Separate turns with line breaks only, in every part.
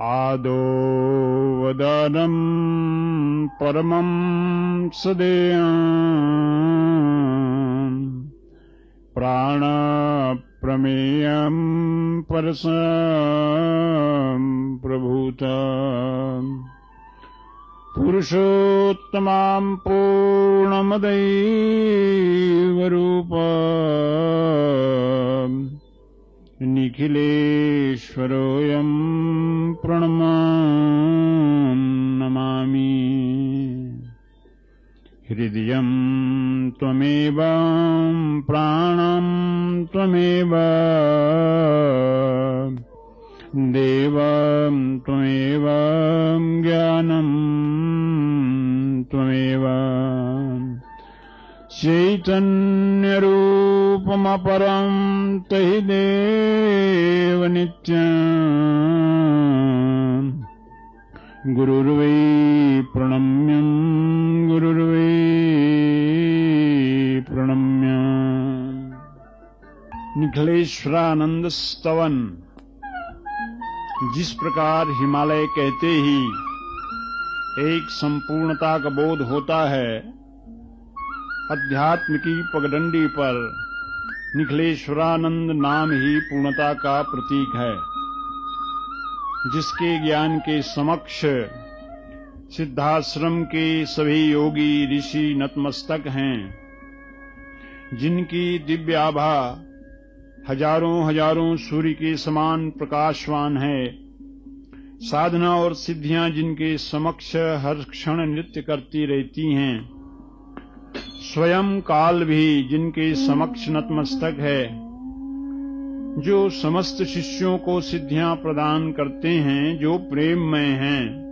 आदो वदनं परमं सदेयं प्राणप्रमेयं परसं प्रभूतं पुरुषोत्तमां पूर्णमदैवरूपं निखिलेश्वरोऽयं प्रणमामि नमामि। हृदयं त्वमेव प्राणं त्वमेव देवं त्वमेव ज्ञानं त्वमेव चैतन्यरूपमपरं तहि देव नित्यं गुरुर्वै प्रणम्यं गुरुर्वै प्रणम्यं। निखिलेश्वरानंद स्तवन। जिस प्रकार हिमालय कहते ही एक संपूर्णता का बोध होता है, अध्यात्म की पगडंडी पर निखिलेश्वरानंद नाम ही पूर्णता का प्रतीक है, जिसके ज्ञान के समक्ष सिद्धाश्रम के सभी योगी ऋषि नतमस्तक हैं, जिनकी दिव्य आभा हजारों हजारों सूर्य के समान प्रकाशवान है, साधना और सिद्धियां जिनके समक्ष हर क्षण नृत्य करती रहती हैं, स्वयं काल भी जिनके समक्ष नतमस्तक है, जो समस्त शिष्यों को सिद्धियां प्रदान करते हैं, जो प्रेममय हैं,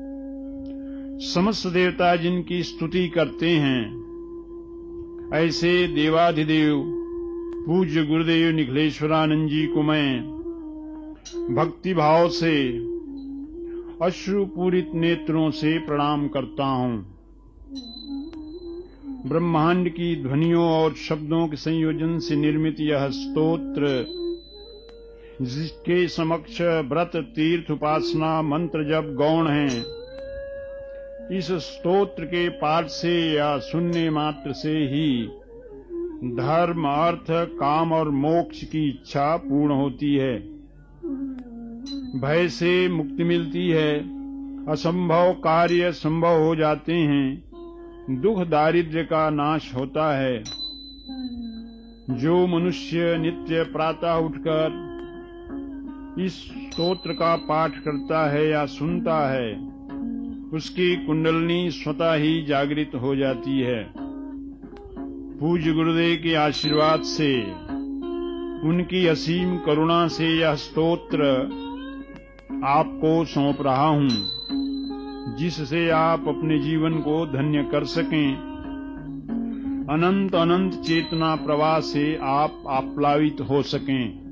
समस्त देवता जिनकी स्तुति करते हैं, ऐसे देवाधिदेव पूज्य गुरुदेव निखिलेश्वरानंद जी को मैं भक्ति भाव से अश्रुपूरित नेत्रों से प्रणाम करता हूं। ब्रह्मांड की ध्वनियों और शब्दों के संयोजन से निर्मित यह स्तोत्र, जिसके समक्ष व्रत तीर्थ उपासना मंत्र जप गौण हैं, इस स्तोत्र के पाठ से या सुनने मात्र से ही धर्म अर्थ काम और मोक्ष की इच्छा पूर्ण होती है, भय से मुक्ति मिलती है, असंभव कार्य संभव हो जाते हैं, दुख दारिद्र्य का नाश होता है। जो मनुष्य नित्य प्रातः उठकर इस स्तोत्र का पाठ करता है या सुनता है, उसकी कुंडलनी स्वतः ही जागृत हो जाती है। पूज्य गुरुदेव के आशीर्वाद से, उनकी असीम करुणा से यह स्तोत्र आपको सौंप रहा हूं, जिससे आप अपने जीवन को धन्य कर सकें। अनंत अनंत चेतना प्रवाह से आप आप्लावित हो सकें।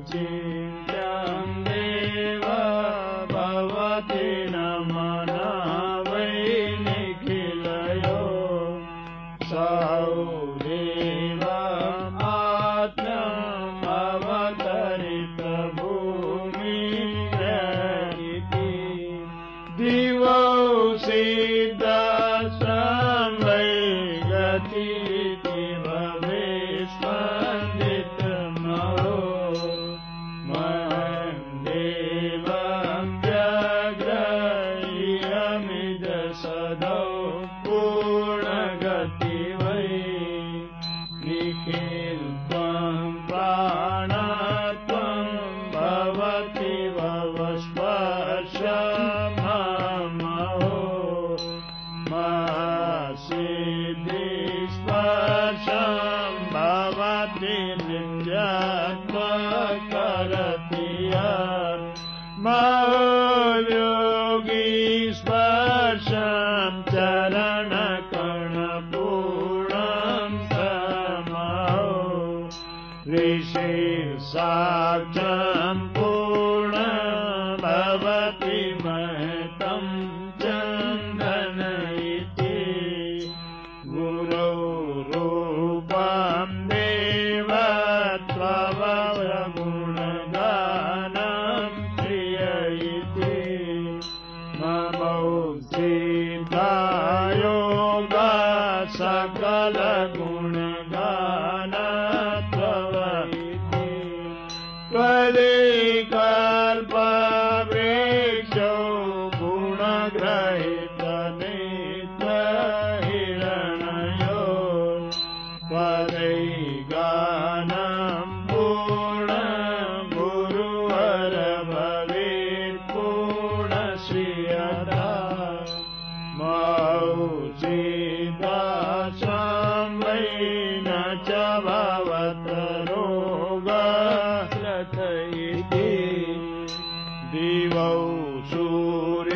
चिन्त्यं देव भवति नमः।
दिवो सिद्धं वै गतिरिति भवे स्पन्दितमहो महं देवं व्यग्रह्यमिदसदौ पूर्णगति वै निखिलत्वं प्राणत्वं भवति भवस्पर्शमहो महसिद्धिस्पर्शं भवति नित्यत्वकरति महयोगी स्पर्शं चरणकणपूर्णं समहो ऋषिर्साक्षं पूर्णं भवति महतं चन्दन इति गुरो रूपं देवत्वगुणगानं प्रिय इति ममोचितायोगा सकलगुणगानत्वमिति त्वदिकल्पवृक्षो गुणग्रहितनेत्रहिरण्यो त्वदैगानं पूर्णं गुरुवर भवेत् पूर्णश्रियता मौचिदाशं वै न च भवतरोगरथ इति दिवौ सूर्यस्त्रेण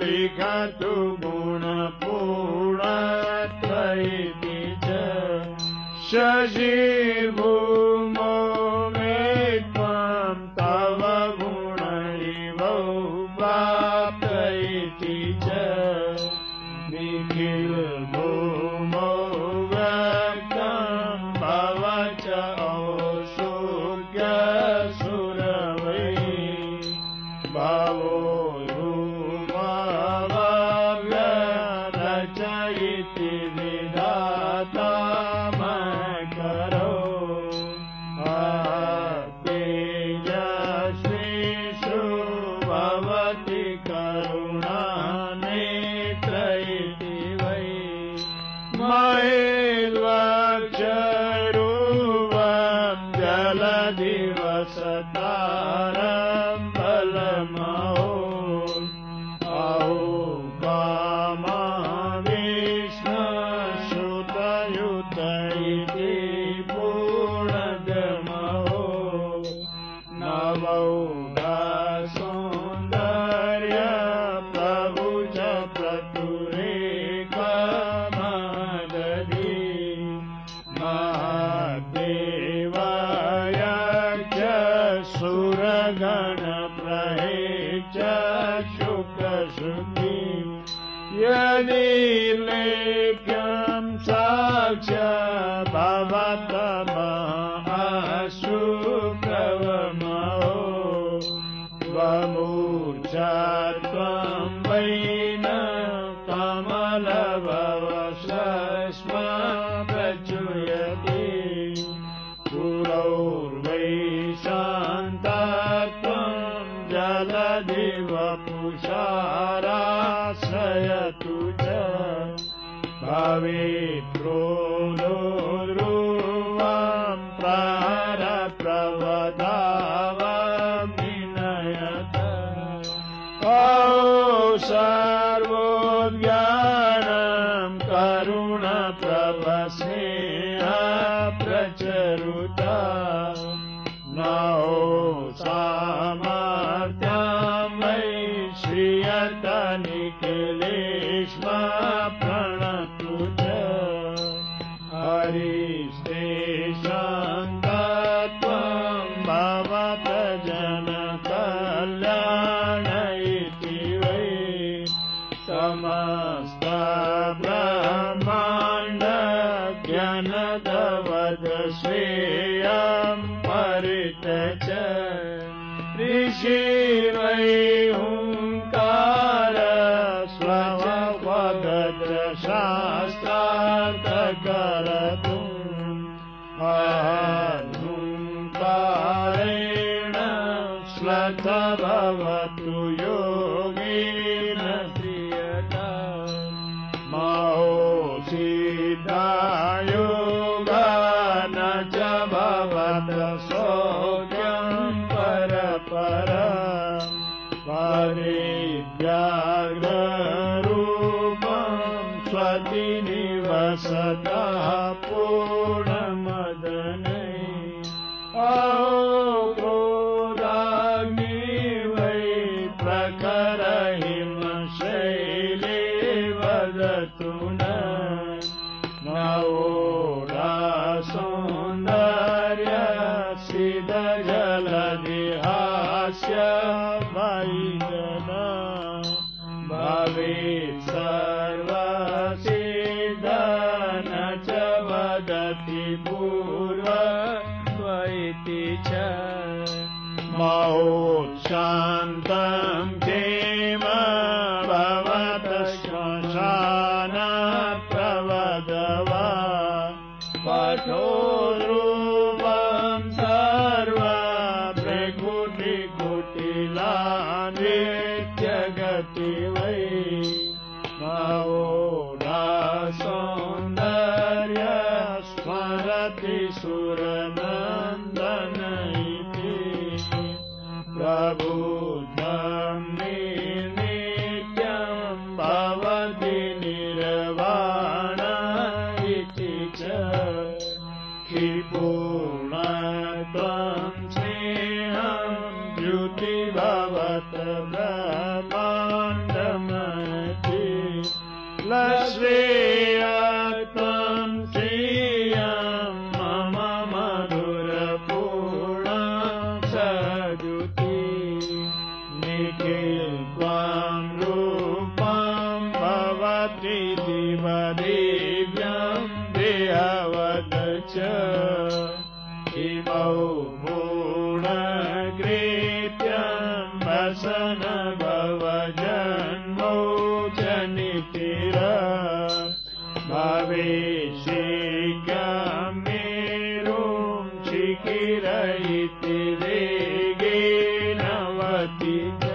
लिखतु गुणपूर्णत्व इति च शशिर्भूमौ मे त्वं तव गुणैवौ प्राप्त इति च निखिलभूमौ व्यक्तं भवच औषुक्यसुर वै भवो धूमव्यरच इति विधातामकरो तेजस्विषु भवति करुणानेत्र इति वै महेद्वक्षरूपं जलधिवसतारं बलमहो अहोकामा विष्णुसुतयुत इति पूर्णगमहो नवौघसौन्दर्य प्रभु च प्रतुरेकमदधि महद्देवयक्ष सुरगणप्रहेच शुकश्रुति यदि लेख्यं साक्ष भवतमहाशुक्रवमहो त्वमूर्च्छत्वं वै न कमलभवस्म प्रचूयते पुरौर्वै शान्तत्वं जलधिवपुषाराश्रयतु च भवेत् क्रोधोर्ध्रुवं प्रहरप्रवधावमिनयत सर्वोज्ञानं करुणप्रभस्नेह प्रचरुता नौ सामर्थ्यं वै श्रियत निखिलेष्म प्रणतु च हरिस्तेषां तत्त्वं भवत जनकल्याण इति वै समस्त ब्रह्माण्ड ज्ञानदवद श्रेयं परित च ऋषिर्वै योगेन क्रियता महो सिद्धा योगा न च भवत सौख्यं परपरम् परिव्याघ्ररूपं स्वति निवसतः पूर्णमदनै अहो क्रोधाग्नि वै प्रखर हिमशैले वदतु नवोढासौन्दर्य सिद्धजलदिहास्य वैजना भवेत् सर्वसिद्ध न च वदति पूर्वत्वैति च महोत्शान्तं क्षेम भवत श्मशान प्रवदवा पठोद्रूपं सर्व भृकुटिकुटिलानित्यगति वै महोढासौन्दर्य स्मरति सुरनन्दन इति प्रबुद्धं नित्यं भवति निर्वाण इति च क्षिपूर्णत्वं स्नेहं द्युतिभवत ब्रह्माण्डमति लश्रेयत्वं श्रियं मम मधुरपूर्णं सद्युति निखिलत्वं रूपं भवति दिवदिव्यं देहवत् च इमौ पूर्णकृत्यं वसन भवजन्मौ च नितिर भविष्यं मेरुं शिखिर इति वेगेनवति च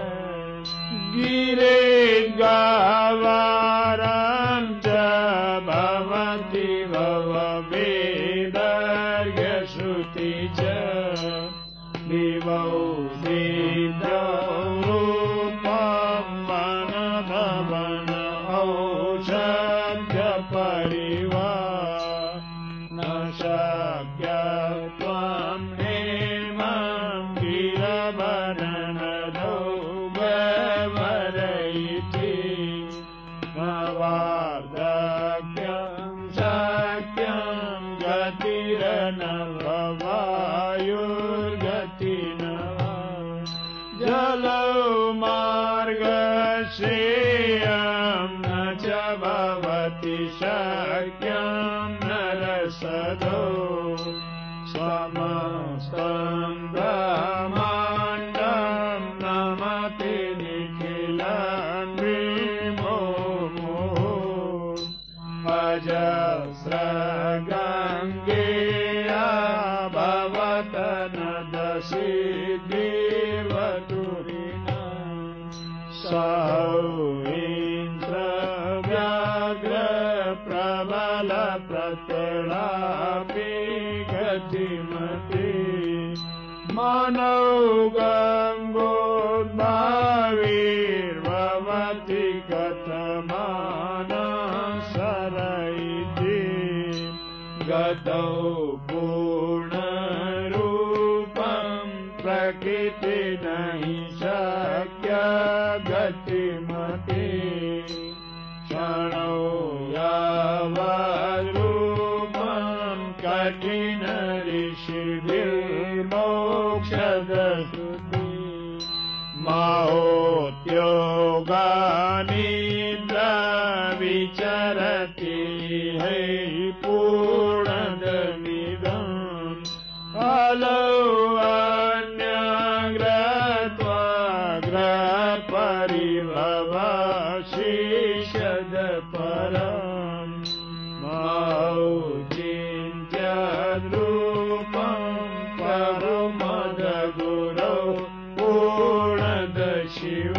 गिरेद्गावारं च भवति भववेदर्घ्यश्रुति च दिवौ सिद्धौ रूपं मनभवन औषध्यपरिवार न शक्यत्वं हेमं गिरवरणदौ वरैति वार्धक्यं शक्यं गतिरन वायुर्गति न जलौ मार्गश्रेयं न च भवति शक्यं नरसदो समस्तं ब्रह्माण्डं नमति निखिलं विमोह अजस्रगङ्गेया भवत नदसिद्धिवतुरिणा सौन्द्रव्याघ्र प्रबल प्रतलापि गतिमति मानौ गङ्गोद्भाविर्भवति कथमाना सरैति गतौ पूर्णरूपं प्रकृति नहि शक्य गतिमति क्षणौ यावद्रूपं कठिन ऋषिभिर्मोक्षदश्रुति महोद्योगानिद्रा विचरति है पूर्णदमिदम् अलौ अन्यग्रत्वाग्रपरिभवशिषदपरम् मौचिन्त्यद्रूपं परमदगुरौ पूर्णदशिव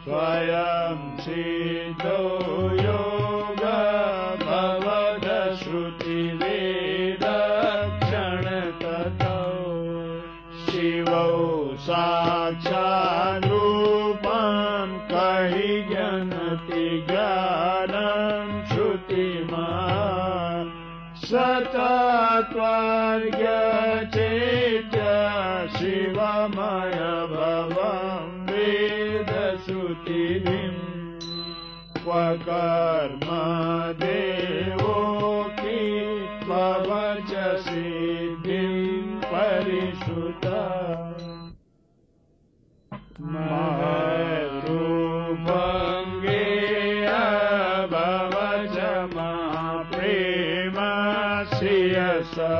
स्वयं सिद्धो योग भवद श्रुति वेदक्षण ततो शिवो साक्षात् रूपं कहि ज्ञानति ज्ञानं श्रुतिमत् सतत्वर्गचेत्य शिवमय भवं वेदश्रुतिभिं क्व कर्म देवोऽपि त्ववच सिद्धिं परिश्रुता महरूपङ्गेय भवच महाप्रेम श्रियसौ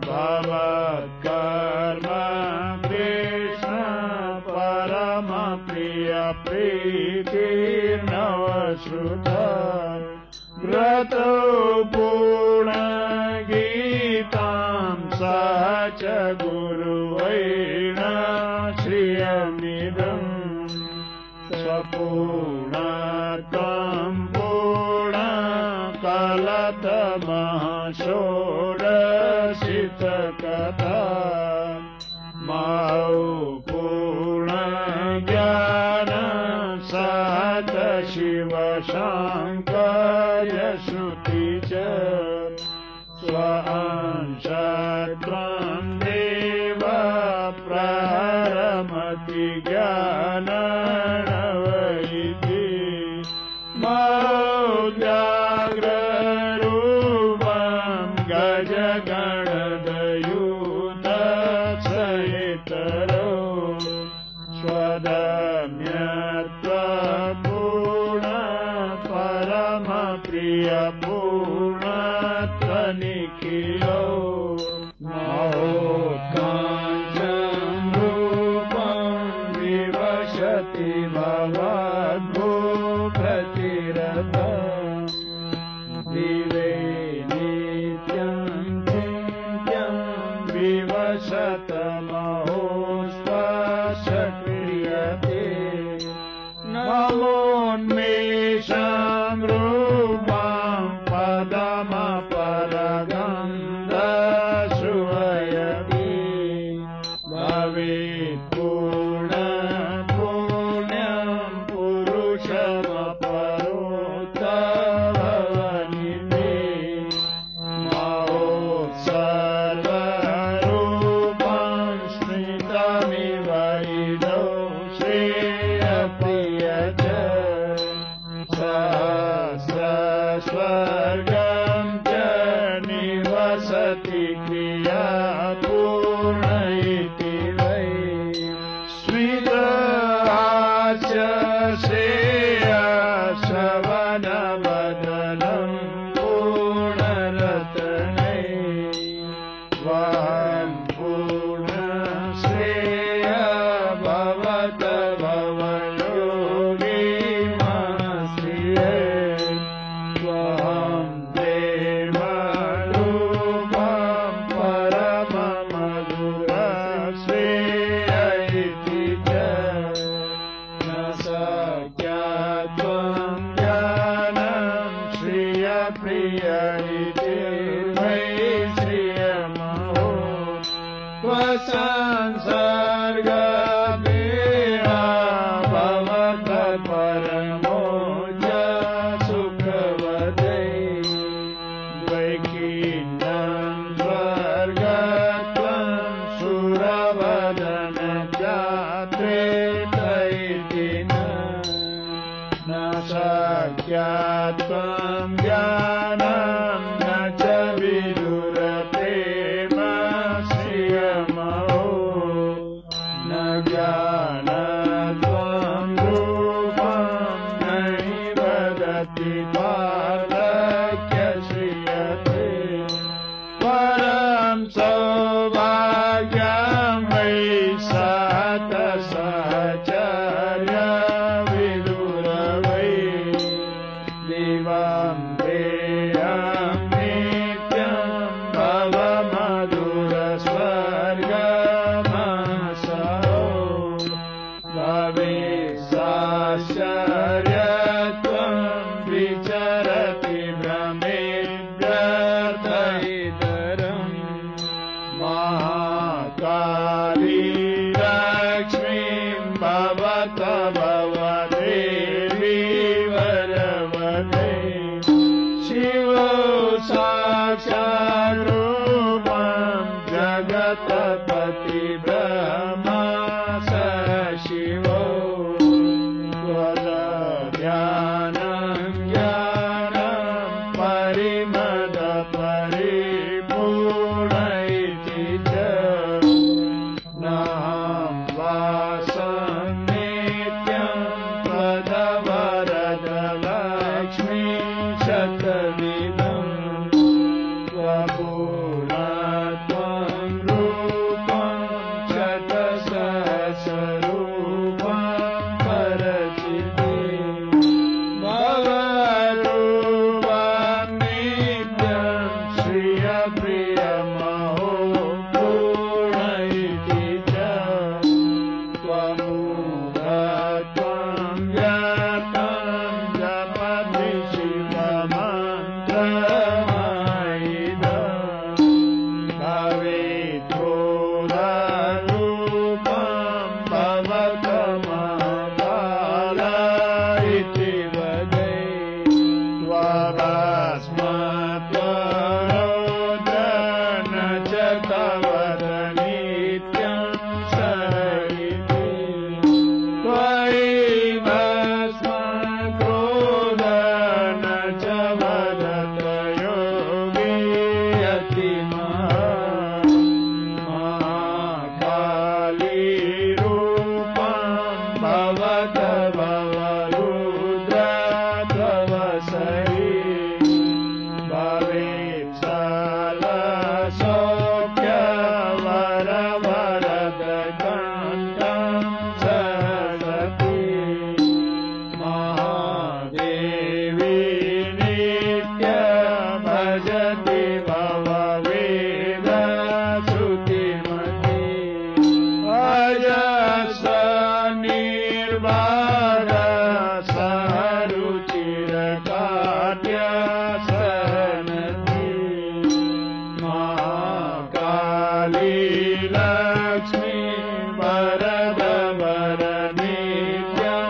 भवत्कर्म कृष्ण परम प्रिय प्रीतिर्नवश्रुता व्रतो पूर्णगीतां स च गुरुवैण श्रियमिदम् स्वपूर्णत्वं पूर्णकलतमषोडशितकथा मौ पूर्णज्ञान सत शिवशाङ्करश्रुति च स्वांशत्वं देव प्रहरमति ज्ञाननवैति मौद्याग्ररूपं गजगणदयूतसहितरो स्वदम्यत्वपूर्ण परमप्रियपूर्णत्वनिखिलो महोत्काञ्चं रूपं विवशति भवद्भूप्रतिरत दिवे नित्यं चिन्त्यं विवशत महोस्पशक्रियते नमोन्मेषं रूपं पदमपरगन्धश्रुवयति भवेत् पूर्णपुण्यं पुरुषमपरोत्तभवनिते महोत्सर्वरूपं स्मृतमिव इदौ श्रेयप्रिय च सहस्रस्वर्गं च निवसति क्रियापूर्ण इति वै स्मितहास्य श्रेयश्रवणवदनं पूर्णरत्नै वहं पूर्णश्रेय भवत भवयोगिमश्रिये त्वहं देवरूपं परममधुरश्रेय इति च न शक्यत्वं ज्ञानं श्रियप्रिय इति वै श्रियमहो त्वसंसर्गमेव भवत परमो च सुखवदै द्वैकीनं स्वर्गत्वं सुरवदन जात्रेतैति न शक्यत्वं ज्ञानं न च विदुरते श्रियमहो न ज्ञानत्वं रूपं नहि वदति वार्धक्यश्रियते परं सौभाग्यं वै सत सहचर्य विदुर वै दिवं देयं नित्यं भवमधुरस्वर्गमसौ भवे
आश्चर्यत्वं विचरति भ्रमेभ्यर्थैतरम् महाकाली लक्ष्मीं भवत भवदेवी वरवदे शिवो साक्षात् रूपं जगत्पति ब्रह्मा स शिवो ध्यानं ज्ञानं परिमद परिपूर्ण इति च नाहं वासं नित्यं त्वदवरदलक्ष्मी शतविधं त्वपूर्णत्वं रूपं शतसहस्ररूपं परचिते भवरूपं नित्यं श्रियप्रियमहो पूर्ण इति च त्वमूढत्वं व्यर्थं जपति शिवमन्त्रमायिदम् भवेद्रोधरूपं भवतमकाल इति वदे त्वमस्मत्वरोधन च तव नित्यं शरणिते त्वयि भस्मक्रोधन च वदत योगी महाकाली रूपं भवत भवरुद्र तव सरी भवेत् सौख्यवरवरदकण्ठं सरस्वती महादेवी नित्य भजति भववेदश्रुतिमती अजस निर्बाध सहरुचिरकाट्य सनति महाकाली लक्ष्मी वरद वरनित्यं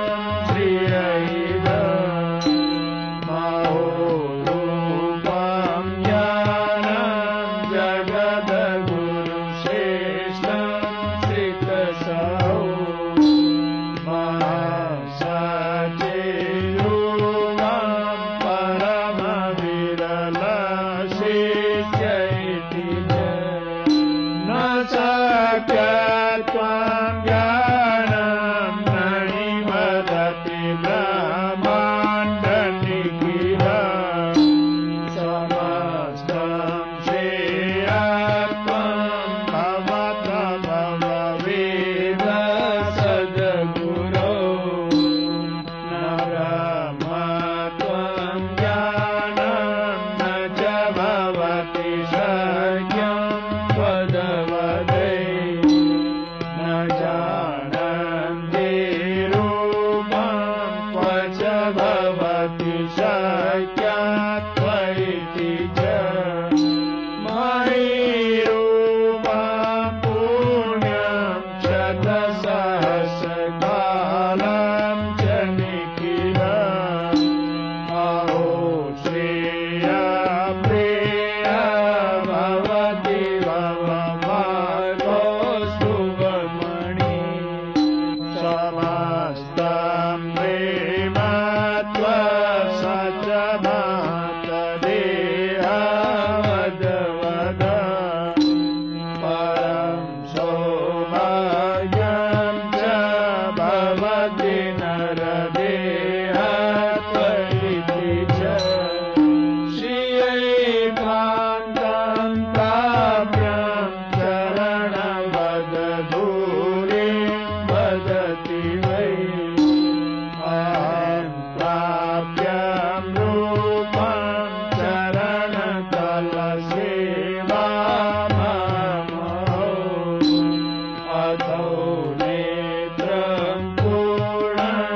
श्रियैदम् महोरूपं ज्ञानं जगद्गुरुश्रेष्ठं श्रितसौ महासचिरूपं परमविरलशिष्य इति च न शक्यत्वं ज्ञानं न निवदति ब्रह्माण्डनिखिलम् समस्तं श्रेयत्वं भवत भववेद सद्गुरो न ब्रह्मत्वं ज्ञानं न च भवति शक्यं त्वदवदे न जानन्ति रूपं क्व च भवति शक्या त्वयिति च मयि रूपं पुण्यं शतसहस्रकालं च निखिलम् अहो श्रेयप्रिय भवति भवभागोऽस्तुवमणि समस्तं प्रेमत्वसच मातदेहवदवद परं सौभाग्यं च भवति नरदेह त्वयिति च श्रियैकान्तं प्राप्यं चरणवदधूरिं वदति वै अहं प्राप्यं रूपं चरणकलसेवामहो अथो नेत्रं पूर्णं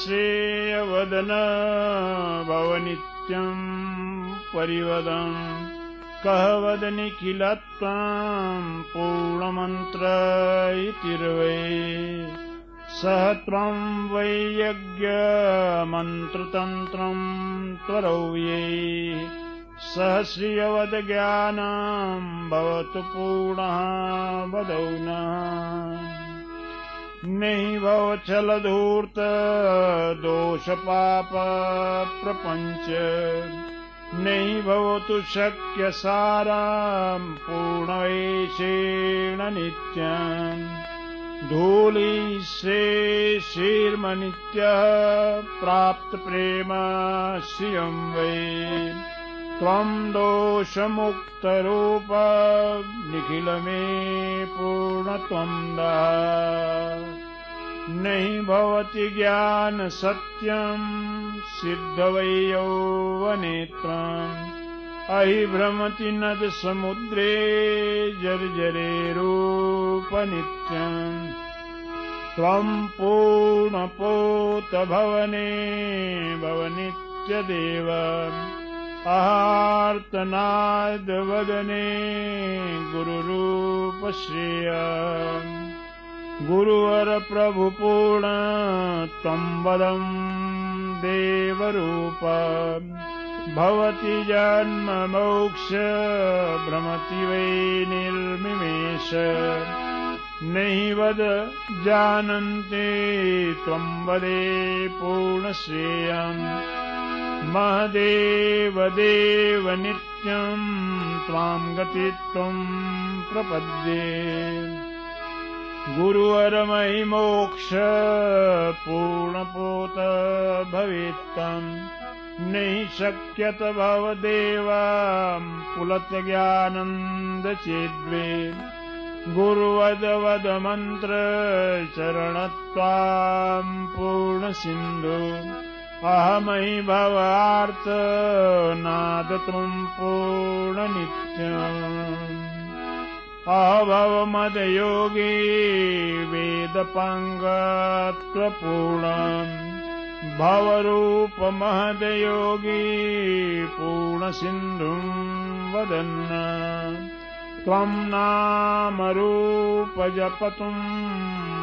श्रेयवदन भव नित्यं परिवदन् कः वद निखिलत्वं पूर्णमन्त्र इतिर्वै सह त्वं वै यज्ञमन्त्रतन्त्रं त्वरौ ये सह श्रियवद ज्ञानं भवतु पूर्णः वदौ नः नहि भव छलधूर्त दोषपाप प्रपञ्च नहि भवतु शक्यसारं पूर्णवेशेण नित्यम् धूलिश्रेषीर्मनित्यः प्राप्तप्रेम श्रियं वै त्वं दोषमुक्तरूप निखिल मे पूर्णत्वं दः नहि भवति ज्ञान सत्यं सिद्ध वै यौवनेत्रम् अहि भ्रमति नद समुद्रे जर्जरे रूप नित्यम् त्वं पूर्णपोत भवने भव नित्यदेव आर्तनाद वदने गुरुरूप श्रेय गुरुवर प्रभु पूर्ण त्वं वदं देवरूप भवति जन्म मोक्ष भ्रमति वै निर्मिमेष नहि वद जानन्ते त्वं वदे पूर्णश्रेयम् महदेव देव नित्यं त्वां गतित्वं प्रपद्ये गुरुवर मयि मोक्ष पूर्णपोत भवेत्तम् नहि शक्यत भवदेवा पुलत ज्ञानन्द चेद्वे गुरुवद वद मन्त्र चरणत्वां पूर्ण सिन्धु अहमहि भवार्थ नादत्वं पूर्ण नित्यम् अभव मदयोगी वेदपाङ्गत्वपूर्णम् भवरूप महदयोगी पूर्णसिन्धुं वदन् त्वं नाम रूप जपतुं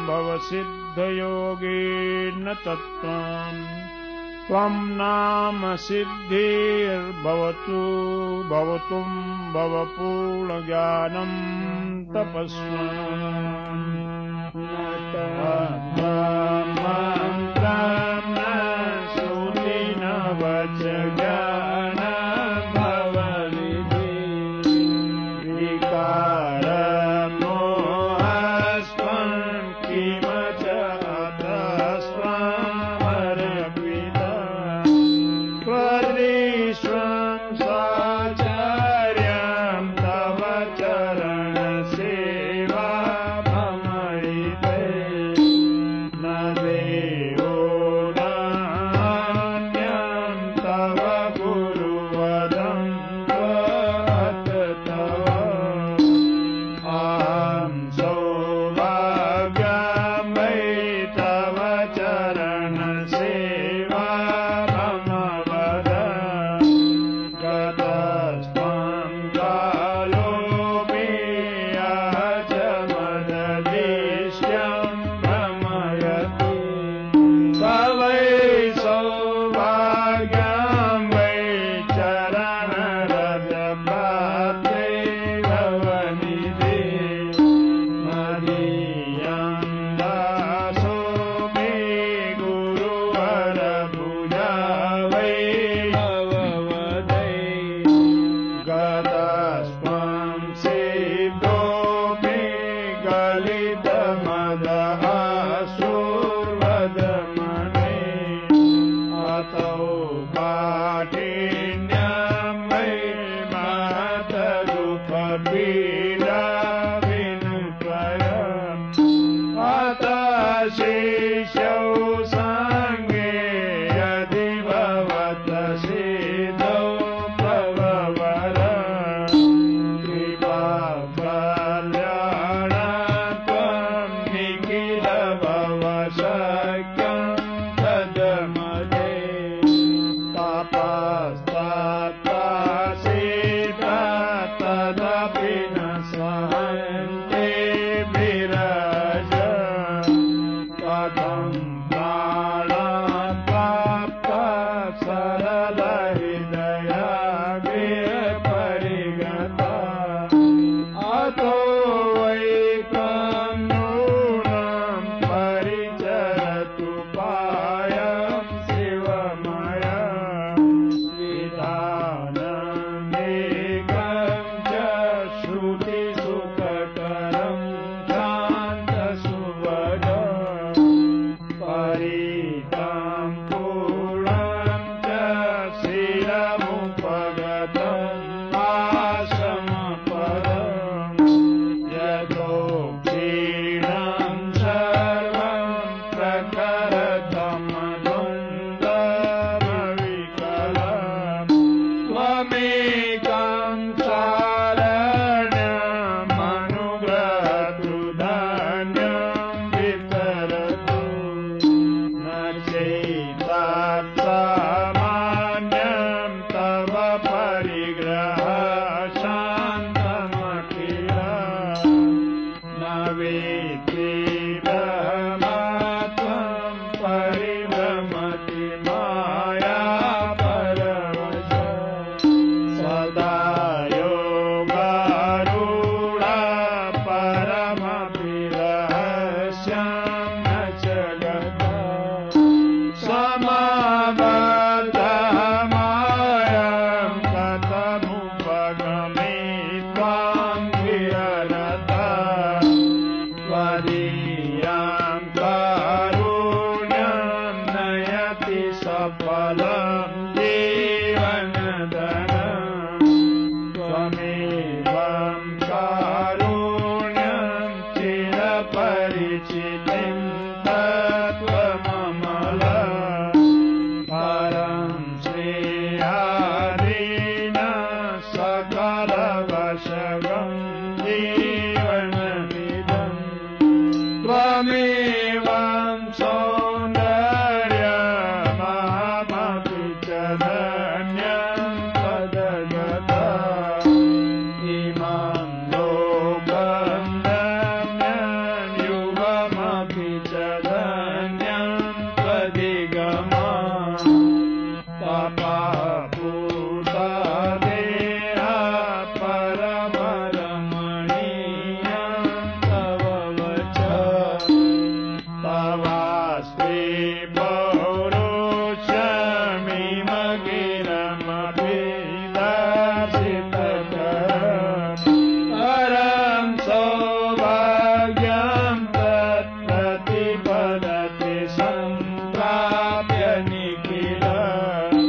भव सिद्धयोगेन तत्त्वम् त्वं नाम सिद्धिर्भवतु भवतुं भव पूर्णज्ञानं तपस्वन्
कल्याण सहन्ते विरज कथं प्राणाप्राप्त सरलहृदया गृहपरिगता अतो वैकं नूनं परिचरतु पायं शिवमयं विधानमेकं च श्रुतिसुखकरं शान्तसुभगं परितं पूर्णं च शिरमुपगतं आश्रमपदं यथोक्षीणं सर्वं प्रखरतमद्वन्द्वमविकलं त्वमेकं शरण्यमनुग्रहतु धन्यं वितरतु न चैतत्सामान्यं तव परिग्रह शान्तमखिलम् न वेत्ति ब्रह्मत्वं परिभ्रमति माया परवशः सदा योगारूढा परमभिरहस्यं न च गतः समाबद्धः मायं कथमुपगमे त्वां विहरता त्वदीयं कारुण्यं नयति सफलं जीवनधनं त्वमेवं कारुण्यं चिरपरिचितिं तत्त्वममलं परं श्रेयादीना सकलवशगं जीवनमिदम् त्वमेवं सौन्दर्यमहमपि च धन्यं तदगता इमं लोकं धन्यं युगमपि च धन्यं त्वदिगमम् तपःपूतदेह परमरमणीयं तव वचः तवास्ति पौरुषमिमगिरमपि दर्शितकरम् परं सौभाग्यं तत्प्रतिपदति सम्प्राप्य निखिलम्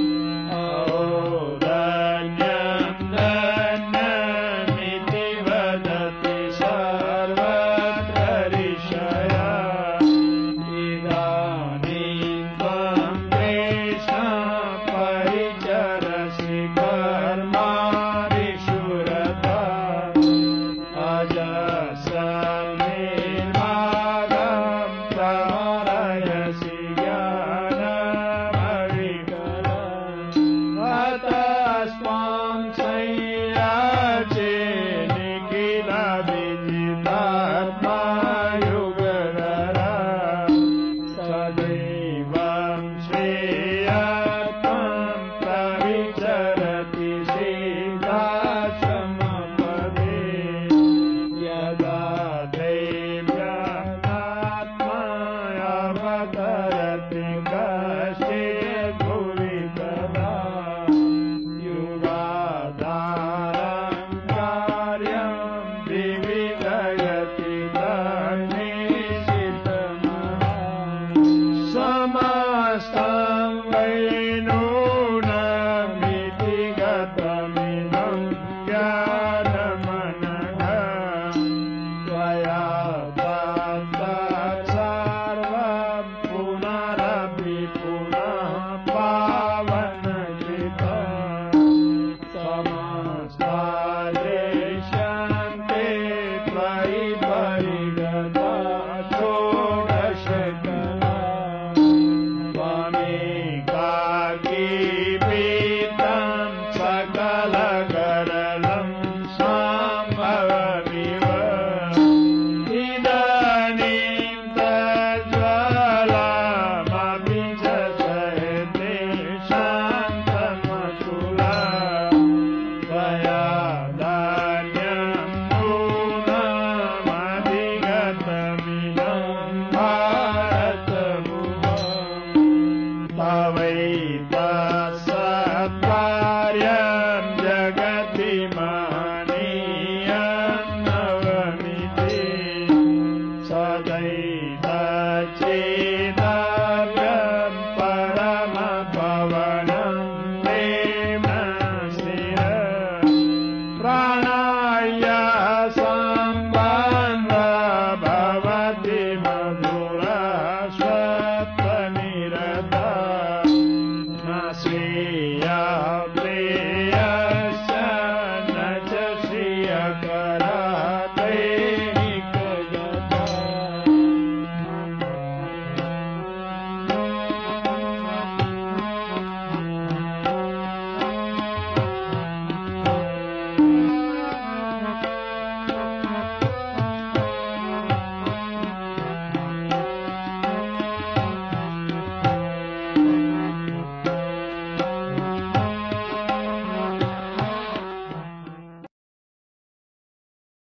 धन्यं धन्यमिति वदति सर्वत्र ऋषयः इदानीं त्वं तेषां परिचरसि कर्मादिषुरता अजस्रनिर्मागं प्रमरयसि ज्ञानमविकलम् अतस्त्वां संयाचे निखिलविजितात्मायुगधरा सदैवं श्रेयत्वं प्रविचरति सीताश्रमपदे यदा दैव्यात्मायावतरति कश्चित् भुवि तदा युगाधारं कार्यं विविधयति धन्येषितमः समस्तं वै नूनमिति गतमिदं ज्ञानमनघ त्वया तत्तत् सर्वं पुनरपि पुनः पावनकृतम् समस्तादेशन्ते त्वयि